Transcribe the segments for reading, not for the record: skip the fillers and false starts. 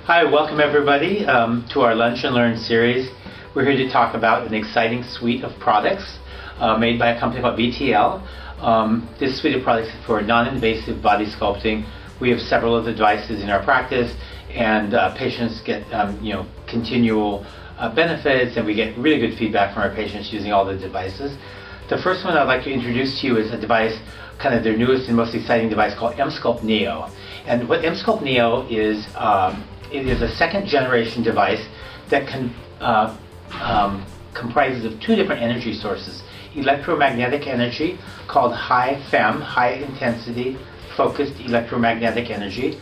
Hi, welcome everybody to our Lunch and Learn series. We're here to talk about an exciting suite of products made by a company called BTL. This suite of products is for non-invasive body sculpting. We have several of the devices in our practice, and patients get continual benefits, and we get really good feedback from our patients using all the devices. The first one I'd like to introduce to you is a device, kind of their newest and most exciting device, called Emsculpt Neo. And what Emsculpt Neo is, it is a second generation device that comprises of two different energy sources: electromagnetic energy, called high FEM, high intensity focused electromagnetic energy,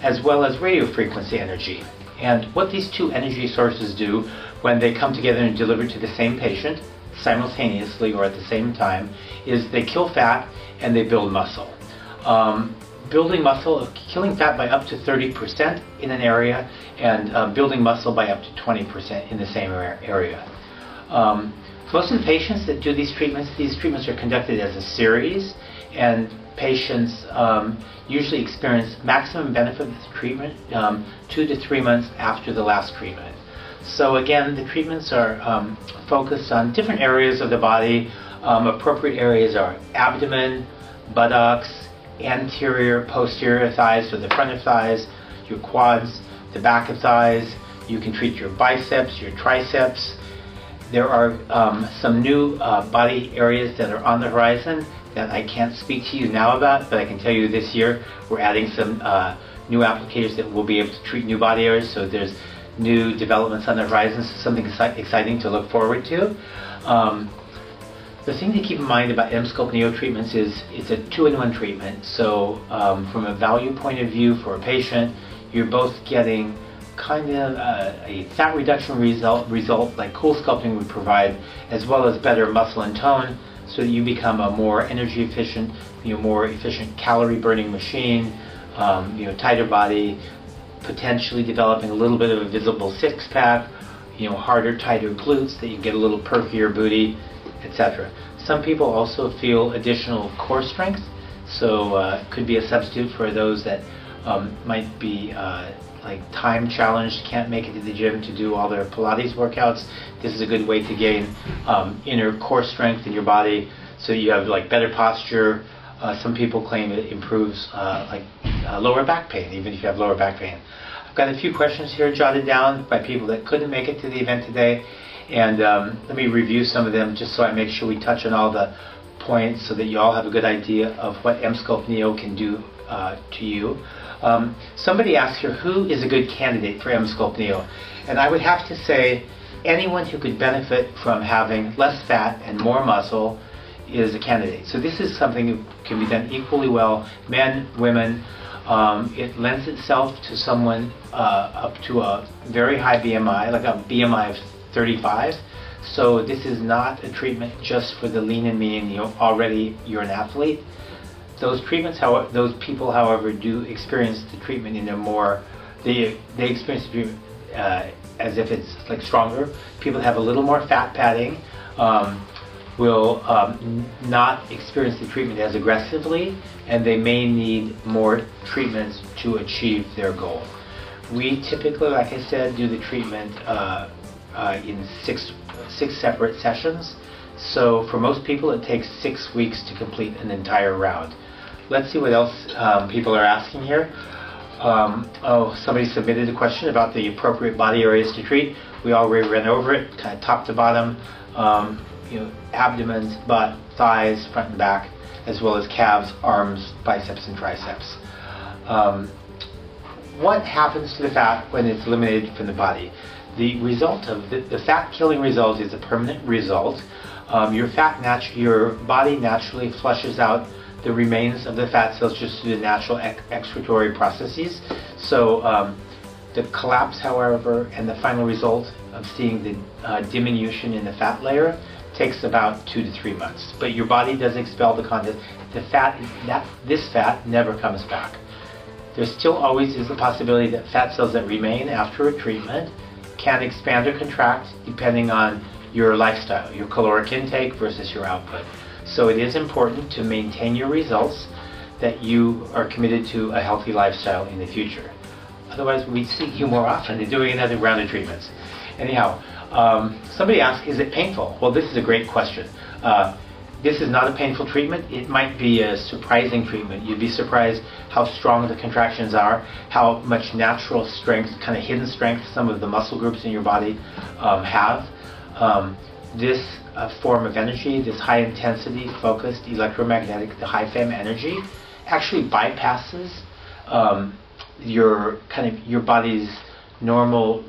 as well as radio frequency energy. And what these two energy sources do when they come together and delivered to the same patient simultaneously or at the same time is they kill fat and they build muscle. Building muscle, killing fat by up to 30% in an area, and building muscle by up to 20% in the same area. Most of the patients that do these treatments are conducted as a series, and patients usually experience maximum benefit of the treatment 2 to 3 months after the last treatment. So again, the treatments are focused on different areas of the body. Appropriate areas are abdomen, buttocks, anterior, posterior thighs, so the front of thighs, your quads, the back of thighs. You can treat your biceps, your triceps. There are some new body areas that are on the horizon that I can't speak to you now about, but I can tell you this year we're adding some new applicators that will be able to treat new body areas. So there's new developments on the horizon, so something exciting to look forward to. The thing to keep in mind about Emsculpt Neo treatments is it's a 2-in-1 treatment. So from a value point of view for a patient, you're both getting kind of a fat reduction result like Cool Sculpting would provide, as well as better muscle and tone, so that you become a more energy efficient, more efficient calorie burning machine, tighter body, potentially developing a little bit of a visible six-pack, harder, tighter glutes, that you get a little perkier booty, etc. Some people also feel additional core strength, so it could be a substitute for those that might be like time challenged, can't make it to the gym to do all their Pilates workouts. This is a good way to gain inner core strength in your body, so you have like better posture. Some people claim it improves lower back pain, even if you have lower back pain. I've got a few questions here jotted down by people that couldn't make it to the event today, and let me review some of them just so I make sure we touch on all the points so that you all have a good idea of what Emsculpt Neo can do to you. Somebody asked here, who is a good candidate for Emsculpt Neo? And I would have to say anyone who could benefit from having less fat and more muscle is a candidate. So this is something that can be done equally well, men, women. It lends itself to someone up to a very high BMI, like a BMI of 35. So this is not a treatment just for the lean and mean, already you're an athlete. Those people, however, do experience the treatment in a more, they experience the treatment as if it's like stronger. People that have a little more fat padding will not experience the treatment as aggressively, and they may need more treatments to achieve their goal. We typically, like I said, do the treatment in six separate sessions. So for most people, it takes 6 weeks to complete an entire round. Let's see what else people are asking here. Somebody submitted a question about the appropriate body areas to treat. We already ran over it, kind of top to bottom. Abdomens, butt, thighs, front and back, as well as calves, arms, biceps, and triceps. What happens to the fat when it's eliminated from the body? The result of the fat-killing result is a permanent result. Your body naturally flushes out the remains of the fat cells just through the natural excretory processes. So the collapse, however, and the final result of seeing the diminution in the fat layer takes about 2 to 3 months. But your body does expel the content. This fat never comes back. There still always is the possibility that fat cells that remain after a treatment can expand or contract depending on your lifestyle, your caloric intake versus your output. So it is important to maintain your results, that you are committed to a healthy lifestyle in the future. Otherwise, we'd see you more often and doing another round of treatments. Anyhow, somebody asked, is it painful? Well, this is a great question. This is not a painful treatment. It might be a surprising treatment. You'd be surprised how strong the contractions are, how much natural strength, kind of hidden strength, some of the muscle groups in your body have. This form of energy, this high intensity, focused, electromagnetic, the high FEM energy, actually bypasses your body's normal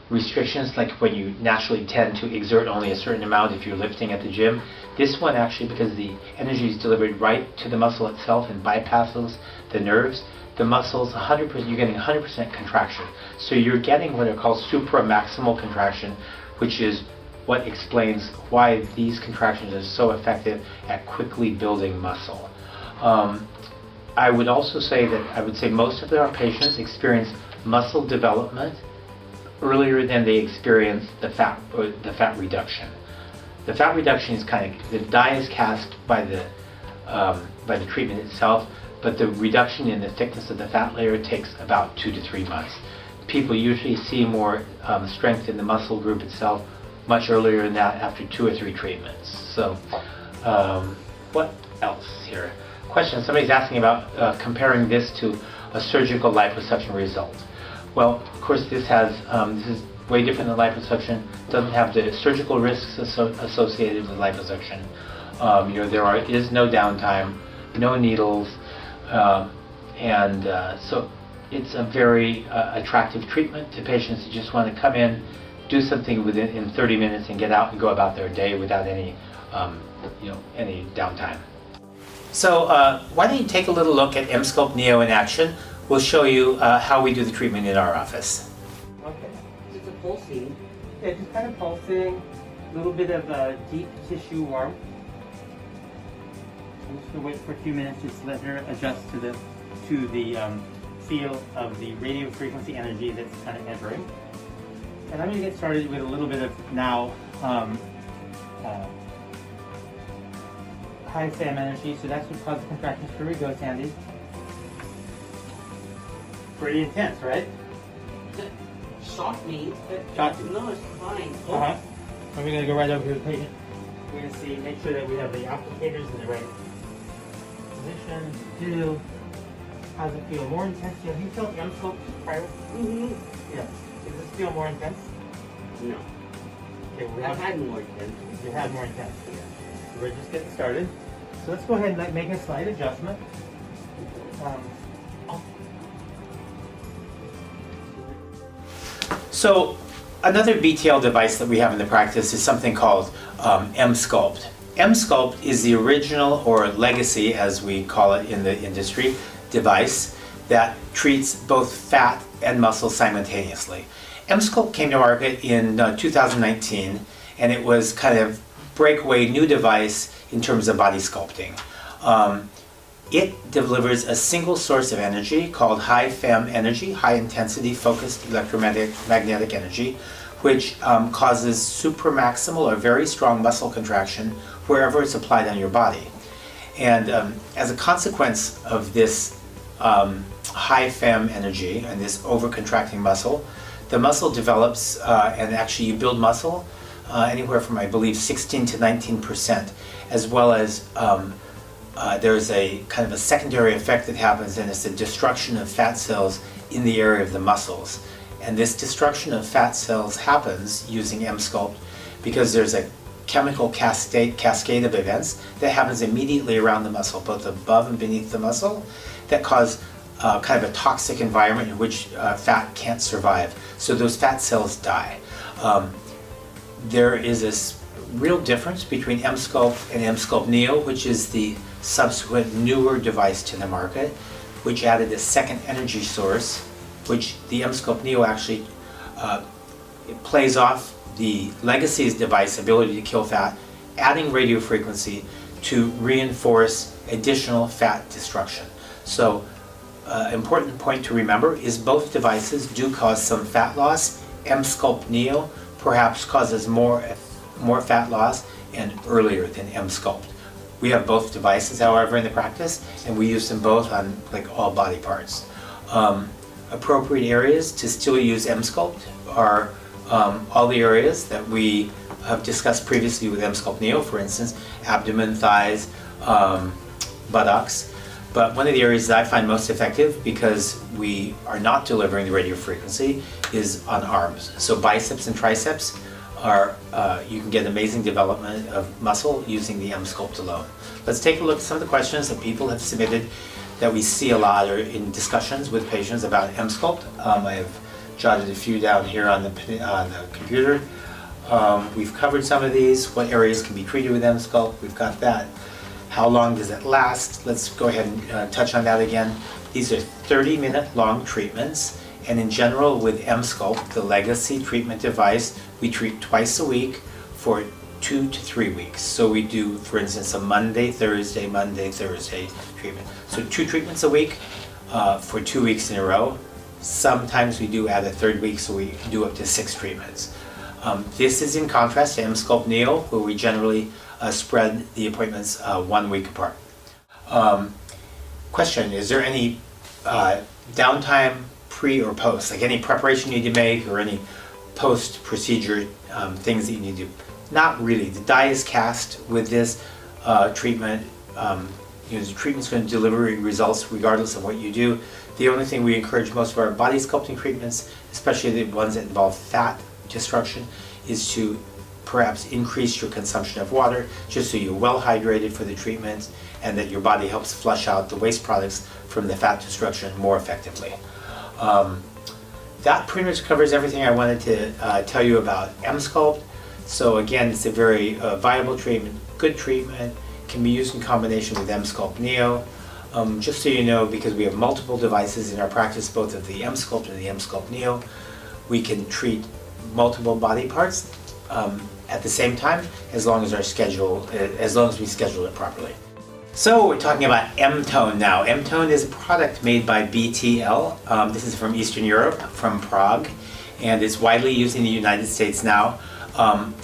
restrictions, like when you naturally tend to exert only a certain amount if you're lifting at the gym. This one actually, because the energy is delivered right to the muscle itself and bypasses the nerves, the muscles 100%, you're getting 100% contraction. So you're getting what are called supramaximal contraction, which is what explains why these contractions are so effective at quickly building muscle. I would also say that most of our patients experience muscle development earlier than they experience the fat reduction. The fat reduction is the die is cast by the treatment itself, but the reduction in the thickness of the fat layer takes about 2 to 3 months. People usually see more strength in the muscle group itself much earlier than that, after 2 or 3 treatments. So, what else here? Question, somebody's asking about comparing this to a surgical liposuction result. Well, of course, this is way different than liposuction. It doesn't have the surgical risks associated with liposuction. There is no downtime, no needles, and so it's a very attractive treatment to patients who just want to come in, do something in 30 minutes, and get out and go about their day without any downtime. So why don't you take a little look at Emsculpt Neo in action? We'll show you how we do the treatment in our office. Okay, just a pulsing. Yeah, just kind of pulsing, a little bit of deep tissue warmth. I'm just going to wait for a few minutes, just let her adjust to the feel of the radio frequency energy that's kind of entering. And I'm going to get started with a little bit of now high FEM energy, so that's what causes contractions. Here we go, Sandy. Pretty intense, right? Shocked me, but Shocked you? no, it's fine. Uh-huh. So we're going to go right over to the patient. We're going to make sure that we have the applicators in the right position. Do. How does it feel? More intense? Have you felt Emsculpt prior? Mm-hmm. Yeah. Does this feel more intense? No. Okay, well, I've had more intense. You had more intense. Yeah. So we're just getting started. So let's go ahead and make a slight adjustment. So another BTL device that we have in the practice is something called Emsculpt. Emsculpt is the original, or legacy as we call it in the industry, device that treats both fat and muscle simultaneously. Emsculpt came to market in 2019, and it was kind of breakaway new device in terms of body sculpting. It delivers a single source of energy called high FEM energy, high intensity focused electromagnetic energy, which causes supramaximal or very strong muscle contraction wherever it's applied on your body. And as a consequence of this high FEM energy and this overcontracting muscle, the muscle develops, and actually you build muscle anywhere from, I believe, 16 to 19%, as well as there's a kind of a secondary effect that happens, and it's the destruction of fat cells in the area of the muscles. And this destruction of fat cells happens using Emsculpt because there's a chemical cascade of events that happens immediately around the muscle, both above and beneath the muscle, that cause kind of a toxic environment in which fat can't survive. So those fat cells die. There is this real difference between Emsculpt and Emsculpt Neo, which is the subsequent newer device to the market, which added a second energy source, which the Emsculpt Neo actually it plays off the legacy's device ability to kill fat, adding radio frequency to reinforce additional fat destruction. So important point to remember is both devices do cause some fat loss. Emsculpt Neo perhaps causes more fat loss and earlier than Emsculpt. We have both devices, however, in the practice, and we use them both on like all body parts. appropriate areas to still use Emsculpt are all the areas that we have discussed previously with Emsculpt Neo, for instance, abdomen, thighs, buttocks. But one of the areas that I find most effective, because we are not delivering the radio frequency, is on arms. So biceps and triceps are, you can get amazing development of muscle using the Emsculpt alone. Let's take a look at some of the questions that people have submitted that we see a lot or in discussions with patients about Emsculpt. I have jotted a few down here on the computer. We've covered some of these. What areas can be treated with Emsculpt? We've got that. How long does it last? Let's go ahead and touch on that again. These are 30-minute long treatments, and in general with Emsculpt, the legacy treatment device, we treat twice a week for 2 to 3 weeks. So we do, for instance, a Monday, Thursday treatment. So 2 treatments a week for 2 weeks in a row. Sometimes we do add a third week, so we do up to 6 treatments. This is in contrast to Emsculpt Neo, where we generally spread the appointments 1 week apart. Question, is there any downtime pre or post, like any preparation you need to make or any post-procedure things that you need to do? Not really. The die is cast with this treatment. The treatment's going to deliver results regardless of what you do. The only thing we encourage most of our body sculpting treatments, especially the ones that involve fat destruction, is to perhaps increase your consumption of water just so you're well hydrated for the treatment and that your body helps flush out the waste products from the fat destruction more effectively. That pretty much covers everything I wanted to tell you about Emsculpt. So again, it's a very viable treatment, good treatment, can be used in combination with Emsculpt Neo. Just so you know, because we have multiple devices in our practice, both of the Emsculpt and the Emsculpt Neo, we can treat multiple body parts at the same time, as long as we schedule it properly. So we're talking about Emtone now. Emtone is a product made by BTL. This is from Eastern Europe, from Prague, and it's widely used in the United States now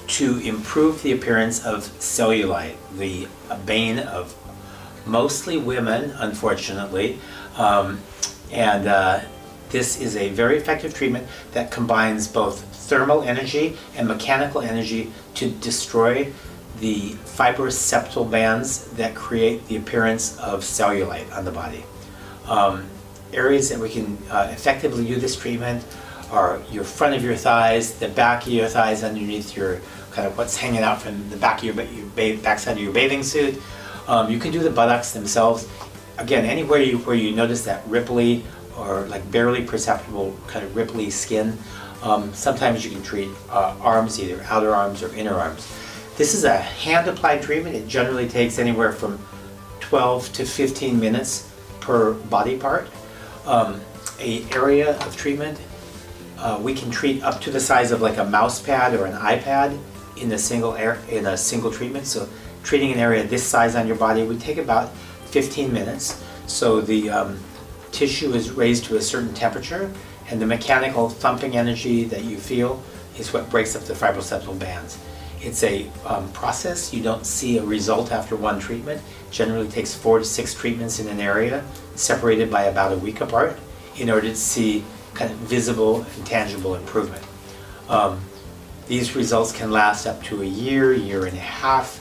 to improve the appearance of cellulite, the bane of mostly women, unfortunately. This is a very effective treatment that combines both thermal energy and mechanical energy to destroy the fibrous septal bands that create the appearance of cellulite on the body. Areas that we can effectively do this treatment are your front of your thighs, the back of your thighs underneath your kind of what's hanging out from the back of your backside of your bathing suit. You can do the buttocks themselves. Again, anywhere where you notice that ripply or like barely perceptible kind of ripply skin. Sometimes you can treat arms, either outer arms or inner arms. This is a hand-applied treatment. It generally takes anywhere from 12 to 15 minutes per body part. An area of treatment, we can treat up to the size of like a mouse pad or an iPad in a single treatment. So treating an area this size on your body would take about 15 minutes. So the tissue is raised to a certain temperature, and the mechanical thumping energy that you feel is what breaks up the fibroseptal bands. It's a process. You don't see a result after one treatment. Generally takes 4 to 6 treatments in an area, separated by about a week apart, in order to see kind of visible and tangible improvement. These results can last up to a year, year and a half.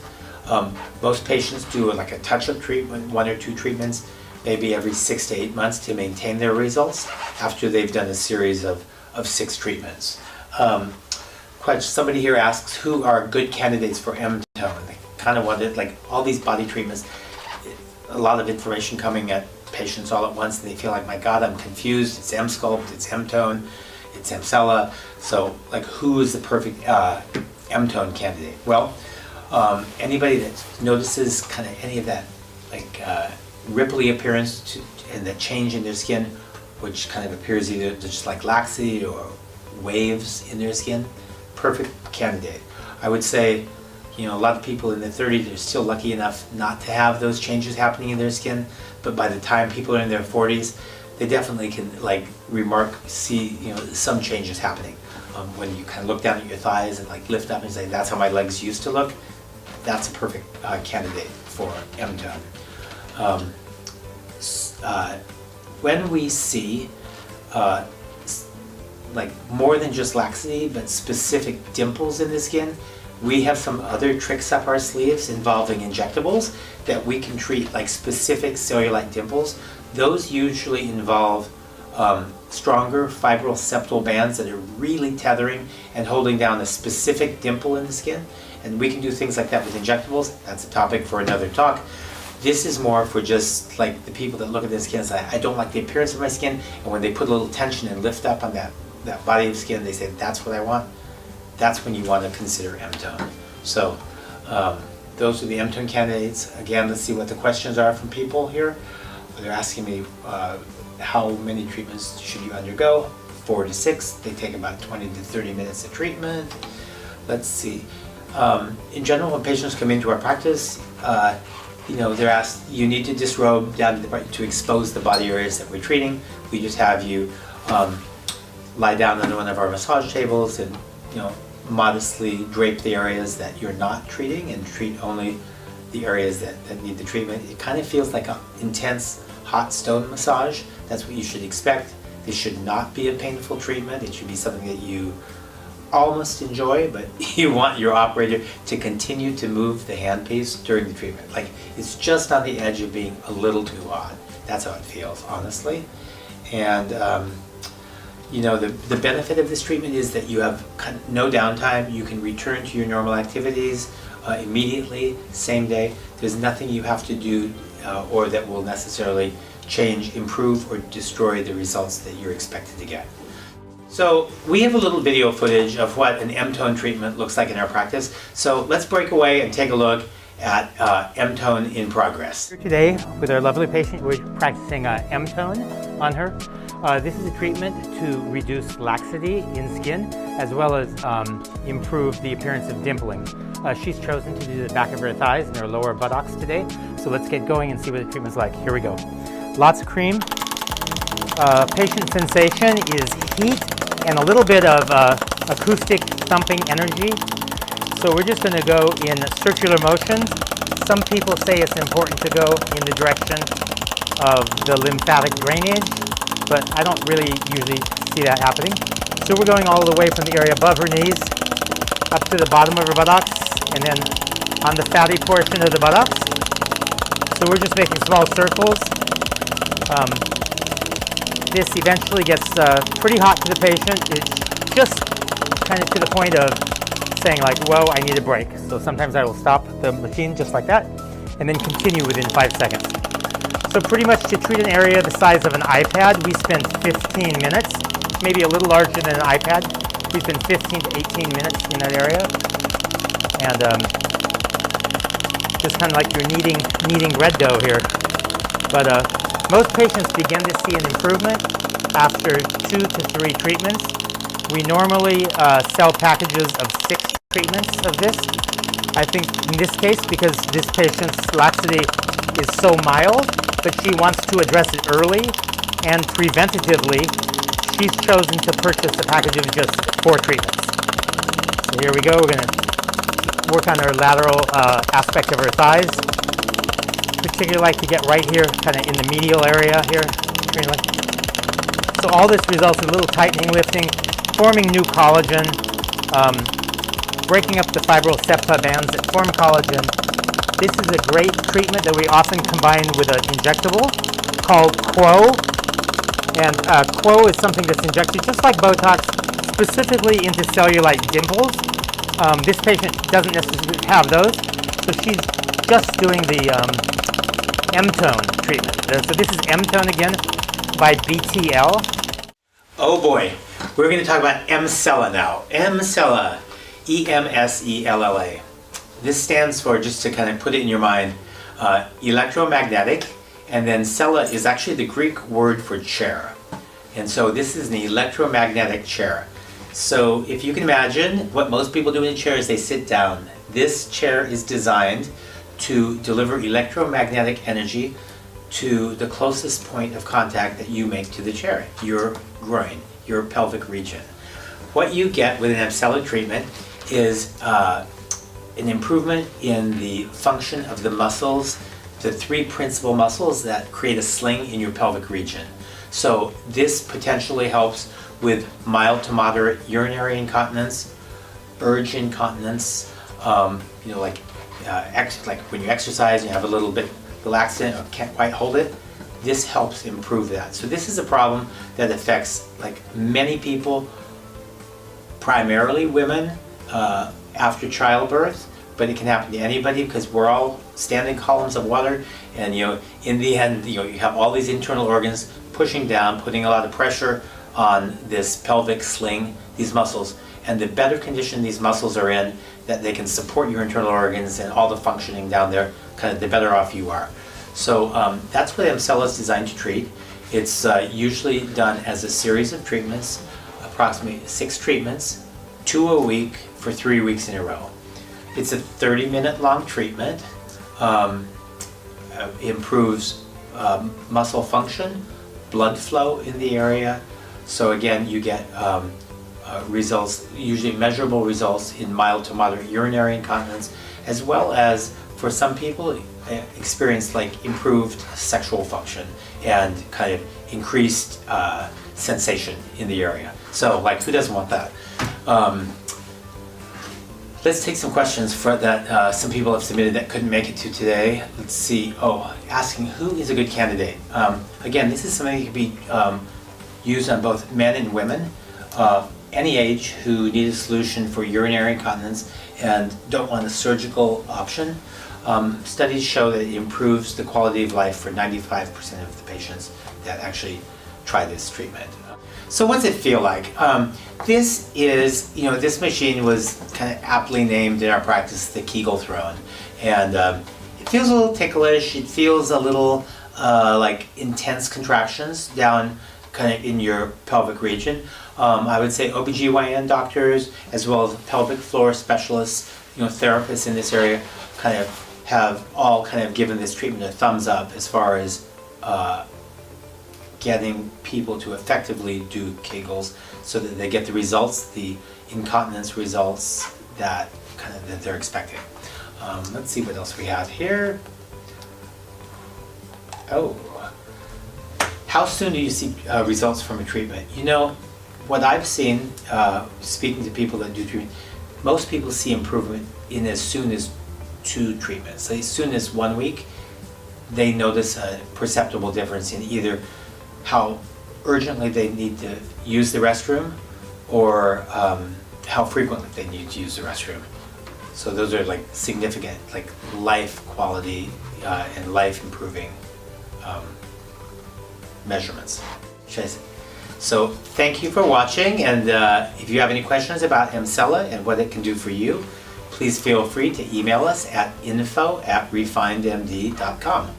Most patients do like a touch-up treatment, 1 or 2 treatments, maybe every 6 to 8 months to maintain their results after they've done a series of 6 treatments. Somebody here asks, who are good candidates for Emtone? They kind of wanted, like all these body treatments, a lot of information coming at patients all at once, and they feel like, my God, I'm confused. It's Emsculpt, it's Emtone, it's Emsella. So like, who is the perfect Emtone candidate? Well, anybody that notices kind of any of that like ripply appearance and the change in their skin, which kind of appears either just like laxity or waves in their skin, perfect candidate. I would say, a lot of people in their 30s are still lucky enough not to have those changes happening in their skin, but by the time people are in their 40s, they definitely can see some changes happening. When you kind of look down at your thighs and like lift up and say, that's how my legs used to look, that's a perfect candidate for Emtone. When we see like more than just laxity, but specific dimples in the skin, we have some other tricks up our sleeves involving injectables that we can treat like specific cellulite dimples. Those usually involve stronger fibril septal bands that are really tethering and holding down a specific dimple in the skin. And we can do things like that with injectables. That's a topic for another talk. This is more for just like the people that look at their skin and say, I don't like the appearance of my skin. And when they put a little tension and lift up on that body of skin, they say, that's what I want. That's when you want to consider M-tone. So those are the M-tone candidates. Again, let's see what the questions are from people here. They're asking me how many treatments should you undergo? 4 to 6. They take about 20 to 30 minutes of treatment. Let's see. In general, when patients come into our practice, they're asked, you need to disrobe down to expose the body areas that we're treating. We just have you lie down on one of our massage tables and modestly drape the areas that you're not treating and treat only the areas that need the treatment. It kind of feels like an intense hot stone massage. That's what you should expect. This should not be a painful treatment. It should be something that you almost enjoy, but you want your operator to continue to move the handpiece during the treatment. Like it's just on the edge of being a little too hot. That's how it feels, honestly. And the benefit of this treatment is that you have no downtime. You can return to your normal activities immediately, same day. There's nothing you have to do or that will necessarily change, improve, or destroy the results that you're expected to get. So we have a little video footage of what an M-tone treatment looks like in our practice. So let's break away and take a look at M-tone in progress. Today, with our lovely patient, we're practicing M-tone on her. This is a treatment to reduce laxity in skin, as well as improve the appearance of dimpling. She's chosen to do the back of her thighs and her lower buttocks today. So let's get going and see what the treatment's like. Here we go. Lots of cream. Patient sensation is heat and a little bit of acoustic thumping energy. So we're just going to go in circular motions. Some people say it's important to go in the direction of the lymphatic drainage, but I don't really usually see that happening. So we're going all the way from the area above her knees up to the bottom of her buttocks and then on the fatty portion of the buttocks. So we're just making small circles. This eventually gets pretty hot to the patient. It's just kind of to the point of saying like, whoa, I need a break. So sometimes I will stop the machine just like that and then continue within 5 seconds. So pretty much to treat an area the size of an iPad, we spend 15 minutes, maybe a little larger than an iPad. We spend 15 to 18 minutes in that area. And just kind of like you're kneading bread dough here. But most patients begin to see an improvement after 2 to 3 treatments. We normally sell packages of 6 treatments of this. I think in this case, because this patient's laxity is so mild, but she wants to address it early and preventatively, she's chosen to purchase a package of just 4 treatments. So here we go. We're going to work on her lateral aspect of her thighs. Particularly like to get right here, kind of in the medial area here. So all this results in a little tightening, lifting, forming new collagen, breaking up the fibril septa bands that form collagen. This is a great treatment that we often combine with an injectable called Quo. And Quo is something that's injected just like Botox, specifically into cellulite dimples. This patient doesn't necessarily have those, so she's just doing the M-tone treatment. So this is M-tone again by BTL. Oh boy, we're going to talk about Emsella now. Emsella, E-M-S-E-L-L-A. This stands for, just to kind of put it in your mind, electromagnetic, and then cella is actually the Greek word for chair. And so this is an electromagnetic chair. So if you can imagine, what most people do in a chair is they sit down. This chair is designed to deliver electromagnetic energy to the closest point of contact that you make to the chair, your groin, your pelvic region. What you get with an Emsculpt treatment is an improvement in the function of the muscles, the 3 principal muscles that create a sling in your pelvic region. So this potentially helps with mild to moderate urinary incontinence, urge incontinence, like when you exercise and you have a little bit relaxant or can't quite hold it. This helps improve that. So this is a problem that affects like many people, primarily women after childbirth, but it can happen to anybody because we're all standing columns of water, and in the end you have all these internal organs pushing down, putting a lot of pressure on this pelvic sling, these muscles, and the better condition these muscles are in, that they can support your internal organs and all the functioning down there, kind of the better off you are. So that's what Emsculpt is designed to treat. It's usually done as a series of treatments, approximately 6 treatments, 2 a week for 3 weeks in a row. It's a 30-minute long treatment. Improves muscle function, blood flow in the area. So again, you get results, usually measurable results in mild to moderate urinary incontinence, as well as for some people experience like improved sexual function and kind of increased sensation in the area. So like, who doesn't want that? Let's take some questions for that some people have submitted that couldn't make it to today. Let's see. Asking who is a good candidate. Again, this is something that can be used on both men and women, any age, who need a solution for urinary incontinence and don't want a surgical option. Studies show that it improves the quality of life for 95% of the patients that actually try this treatment. So what's it feel like? This is, this machine was kind of aptly named in our practice the Kegel throne. And it feels a little ticklish. It feels a little like intense contractions down kind of in your pelvic region. I would say OBGYN doctors, as well as pelvic floor specialists, therapists in this area, kind of have all kind of given this treatment a thumbs up as far as getting people to effectively do Kegels so that they get the results, the incontinence results that that they're expecting. Let's see what else we have here. How soon do you see results from a treatment? What I've seen, speaking to people that do treatment, most people see improvement in as soon as 2 treatments. As soon as 1 week, they notice a perceptible difference in either how urgently they need to use the restroom or how frequently they need to use the restroom. So those are like significant, like life quality and life improving measurements. So thank you for watching, and if you have any questions about Emsculpt and what it can do for you, please feel free to email us at info@refinedmd.com.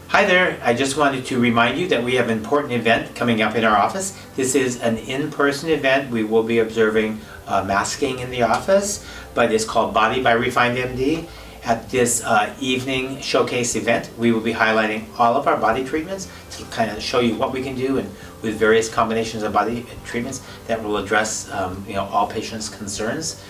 Hi there, I just wanted to remind you that we have an important event coming up in our office. This is an in-person event. We will be observing masking in the office, but it's called Body by RefinedMD. At this evening showcase event, we will be highlighting all of our body treatments to kind of show you what we can do, and with various combinations of body treatments that will address all patients' concerns.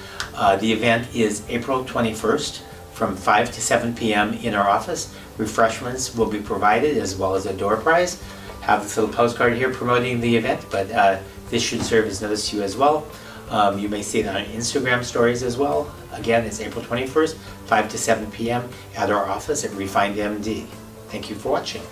The event is April 21st from 5 to 7 p.m. in our office. Refreshments will be provided as well as a door prize. Have this little postcard here promoting the event, but this should serve as notice to you as well. You may see it on our Instagram stories as well. Again, it's April 21st, 5 to 7 p.m. at our office at RefinedMD. Thank you for watching.